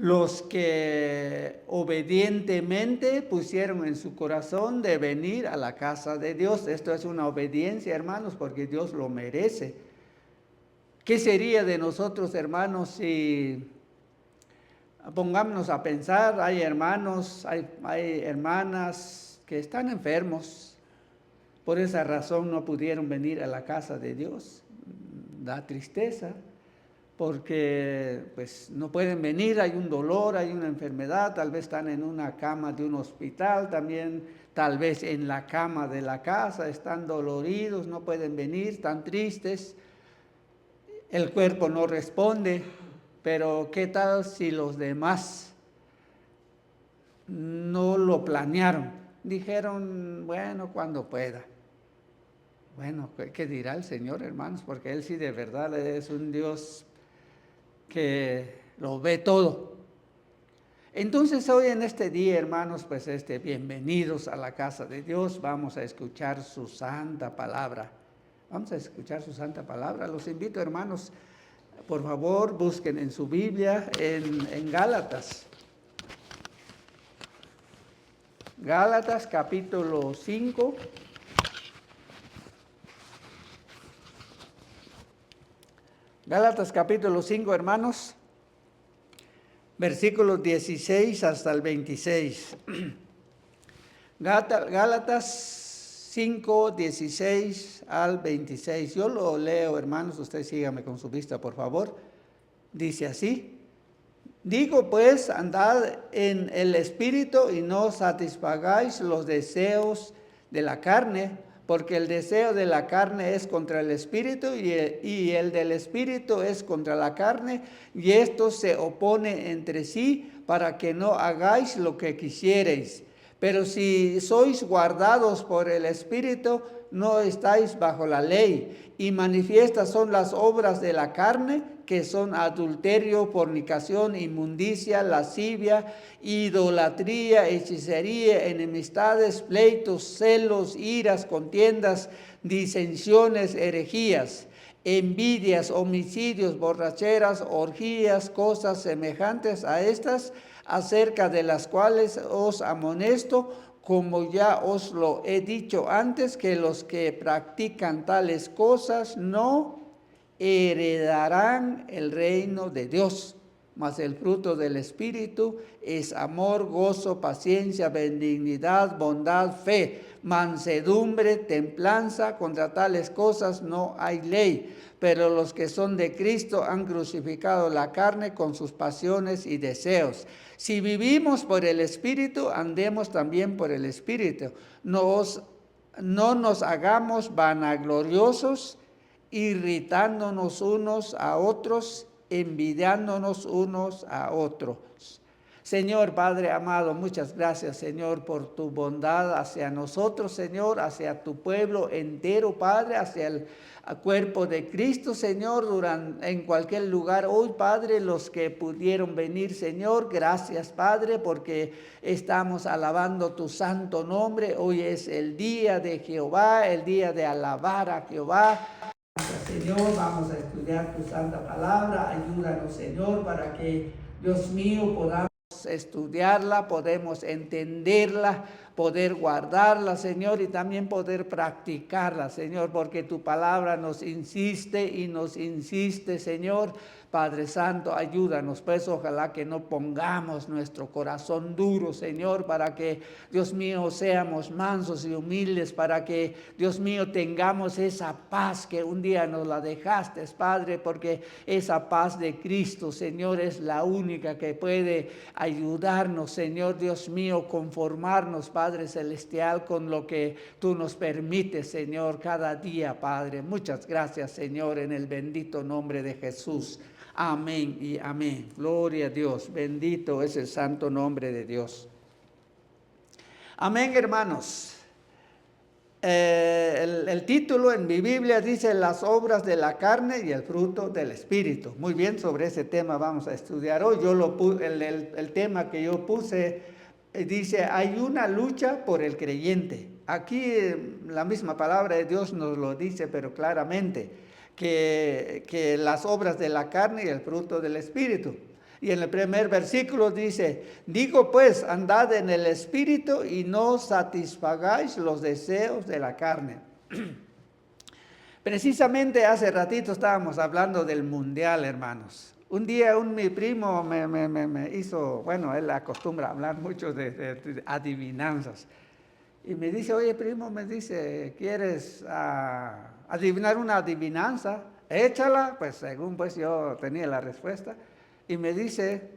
los que obedientemente pusieron en su corazón de venir a la casa de Dios. Esto es una obediencia, hermanos, porque Dios lo merece. ¿Qué sería de nosotros, hermanos, si pongámonos a pensar, hay hermanos, hay hermanas que están enfermos, por esa razón no pudieron venir a la casa de Dios? Da tristeza, porque pues no pueden venir, hay un dolor, hay una enfermedad, tal vez están en una cama de un hospital, también tal vez en la cama de la casa, están doloridos, no pueden venir, están tristes, el cuerpo no responde. Pero ¿qué tal si los demás no lo planearon? Dijeron, bueno, cuando pueda. Bueno, ¿qué dirá el Señor, hermanos? Porque Él sí de verdad es un Dios que lo ve todo. Entonces hoy en este día, hermanos, pues bienvenidos a la casa de Dios. Vamos a escuchar su santa palabra. Vamos a escuchar su santa palabra. Los invito, hermanos, por favor, busquen en su Biblia, en Gálatas. Gálatas capítulo 5. Gálatas capítulo 5, hermanos, versículos 16 hasta el 26. Gálatas 5, 16 al 26. Yo lo leo, hermanos, usted sígame con su vista, por favor. Dice así: digo pues, andad en el Espíritu y no satisfagáis los deseos de la carne, porque el deseo de la carne es contra el Espíritu y el del Espíritu es contra la carne, y estos se oponen entre sí para que no hagáis lo que quisiereis. Pero si sois guardados por el Espíritu, no estáis bajo la ley. Y manifiestas son las obras de la carne, que son adulterio, fornicación, inmundicia, lascivia, idolatría, hechicería, enemistades, pleitos, celos, iras, contiendas, disensiones, herejías, envidias, homicidios, borracheras, orgías, cosas semejantes a estas, acerca de las cuales os amonesto, como ya os lo he dicho antes, que los que practican tales cosas no heredarán el reino de Dios. Mas el fruto del Espíritu es amor, gozo, paciencia, benignidad, bondad, fe, mansedumbre, templanza. Contra tales cosas no hay ley. Pero los que son de Cristo han crucificado la carne con sus pasiones y deseos. Si vivimos por el Espíritu, andemos también por el Espíritu. No nos hagamos vanagloriosos, irritándonos unos a otros, envidiándonos unos a otros. Señor Padre amado, muchas gracias, Señor, por tu bondad hacia nosotros, Señor, hacia tu pueblo entero, Padre, hacia el cuerpo de Cristo, Señor, en cualquier lugar hoy, Padre, los que pudieron venir, Señor, gracias, Padre, porque estamos alabando tu santo nombre. Hoy es el día de Jehová, el día de alabar a Jehová. Señor, vamos a estudiar tu santa palabra. Ayúdanos, Señor, para que, Dios mío, podamos estudiarla, podemos entenderla, poder guardarla, Señor, y también poder practicarla, Señor, porque tu palabra nos insiste y nos insiste, Señor. Padre Santo, ayúdanos, pues ojalá que no pongamos nuestro corazón duro, Señor, para que, Dios mío, seamos mansos y humildes, para que, Dios mío, tengamos esa paz que un día nos la dejaste, Padre, porque esa paz de Cristo, Señor, es la única que puede ayudarnos, Señor, Dios mío, conformarnos, Padre Celestial, con lo que tú nos permites, Señor, cada día, Padre. Muchas gracias, Señor, en el bendito nombre de Jesús. Amén y amén. Gloria a Dios. Bendito es el santo nombre de Dios. Amén, hermanos. El título en mi Biblia dice las obras de la carne y el fruto del Espíritu. Muy bien, sobre ese tema vamos a estudiar hoy. El tema que yo puse dice, hay una lucha por el creyente. Aquí la misma palabra de Dios nos lo dice, pero claramente, que las obras de la carne y el fruto del Espíritu. Y en el primer versículo dice, digo pues, andad en el Espíritu y no satisfagáis los deseos de la carne. Precisamente hace ratito estábamos hablando del mundial, hermanos. Un día mi primo me hizo, bueno, él acostumbra a hablar mucho de adivinanzas. Y me dice, oye primo, me dice, ¿quieres adivinar una adivinanza? Échala, pues según pues yo tenía la respuesta. Y me dice,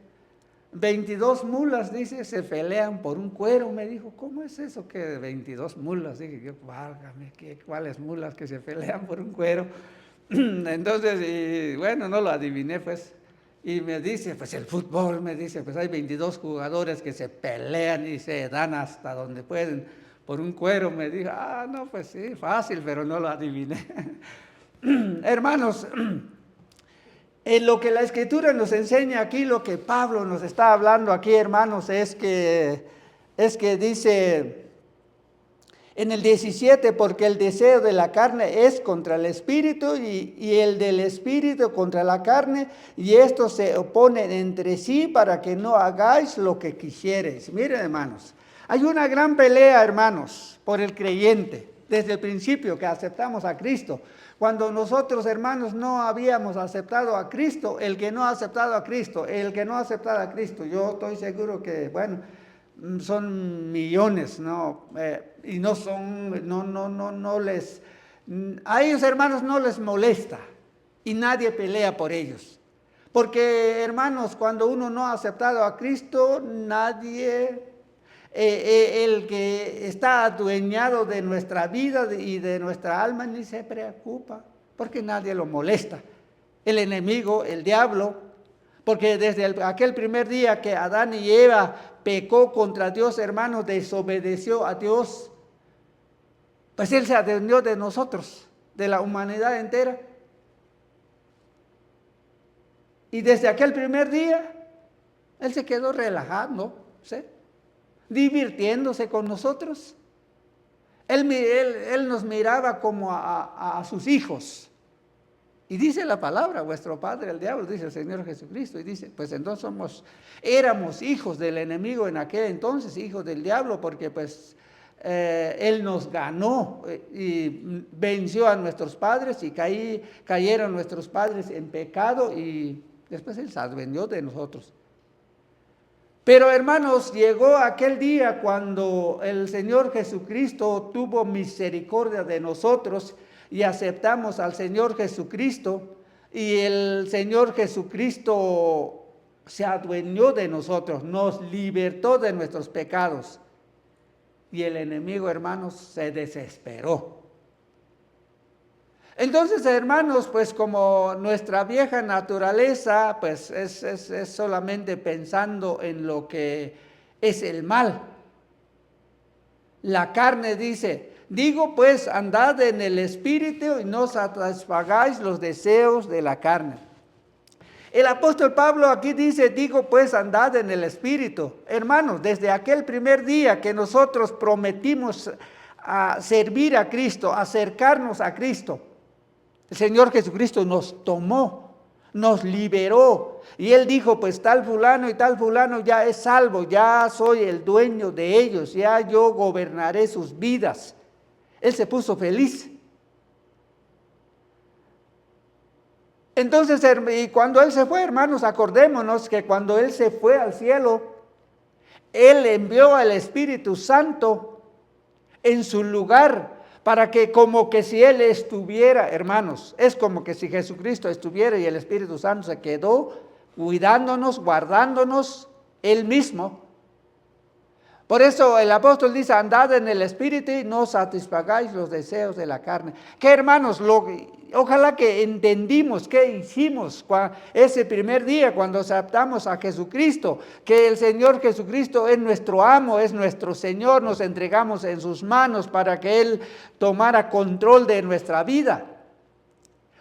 22 mulas, dice, se pelean por un cuero. Me dijo, ¿cómo es eso que 22 mulas? Dije yo, válgame, ¿cuáles mulas que se pelean por un cuero? Entonces, y bueno, no lo adiviné, pues. Y me dice, pues el fútbol, me dice, pues hay 22 jugadores que se pelean y se dan hasta donde pueden por un cuero. Me dijo, no, pues sí, fácil, pero no lo adiviné. Hermanos, en lo que la Escritura nos enseña aquí, lo que Pablo nos está hablando aquí, hermanos, es que dice en el 17, porque el deseo de la carne es contra el Espíritu y el del Espíritu contra la carne, y estos se oponen entre sí para que no hagáis lo que quisiereis. Miren, hermanos, hay una gran pelea, hermanos, por el creyente, desde el principio que aceptamos a Cristo. Cuando nosotros, hermanos, no habíamos aceptado a Cristo, el que no ha aceptado a Cristo, yo estoy seguro que, bueno, son millones, ¿no? Y no son, no les, a ellos, hermanos, no les molesta y nadie pelea por ellos. Porque, hermanos, cuando uno no ha aceptado a Cristo, nadie... el que está adueñado de nuestra vida y de nuestra alma ni se preocupa, porque nadie lo molesta. El enemigo, el diablo, porque desde aquel primer día que Adán y Eva pecó contra Dios, hermanos, desobedeció a Dios, pues Él se adueñó de nosotros, de la humanidad entera. Y desde aquel primer día, Él se quedó relajando, ¿sí? Divirtiéndose con nosotros. Él nos miraba como a sus hijos. Y dice la palabra, vuestro padre el diablo, dice el Señor Jesucristo. Y dice, pues entonces éramos hijos del enemigo en aquel entonces, hijos del diablo, porque pues Él nos ganó y venció a nuestros padres y cayeron nuestros padres en pecado y después Él se adueñó de nosotros. Pero hermanos, llegó aquel día cuando el Señor Jesucristo tuvo misericordia de nosotros y aceptamos al Señor Jesucristo, y el Señor Jesucristo se adueñó de nosotros, nos libertó de nuestros pecados. Y el enemigo, hermanos, se desesperó. Entonces, hermanos, pues como nuestra vieja naturaleza, pues es solamente pensando en lo que es el mal. La carne dice, digo pues, andad en el Espíritu y no satisfagáis los deseos de la carne. El apóstol Pablo aquí dice, digo pues, andad en el Espíritu. Hermanos, desde aquel primer día que nosotros prometimos a servir a Cristo, acercarnos a Cristo, el Señor Jesucristo nos tomó, nos liberó. Y Él dijo, pues tal fulano y tal fulano ya es salvo, ya soy el dueño de ellos, ya yo gobernaré sus vidas. Él se puso feliz. Entonces, y cuando Él se fue, hermanos, acordémonos que cuando Él se fue al cielo, Él envió al Espíritu Santo en su lugar, para que como que si Él estuviera, hermanos, es como que si Jesucristo estuviera y el Espíritu Santo se quedó cuidándonos, guardándonos Él mismo. Por eso el apóstol dice, andad en el Espíritu y no satisfagáis los deseos de la carne. Que hermanos, ojalá que entendimos qué hicimos ese primer día cuando aceptamos a Jesucristo, que el Señor Jesucristo es nuestro amo, es nuestro Señor, nos entregamos en sus manos para que Él tomara control de nuestra vida.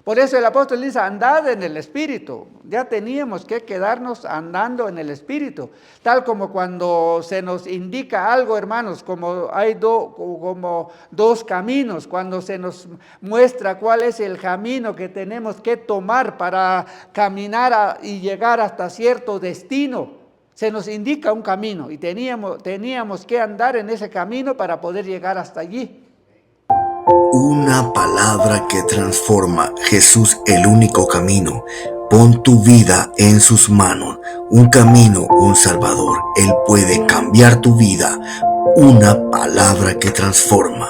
Por eso el apóstol dice, andad en el Espíritu. Ya teníamos que quedarnos andando en el Espíritu. Tal como cuando se nos indica algo, hermanos, como hay como dos caminos, cuando se nos muestra cuál es el camino que tenemos que tomar para caminar y llegar hasta cierto destino. Se nos indica un camino y teníamos que andar en ese camino para poder llegar hasta allí. Una palabra que transforma. Jesús, el único camino. Pon tu vida en sus manos. Un camino, un Salvador. Él puede cambiar tu vida. Una palabra que transforma.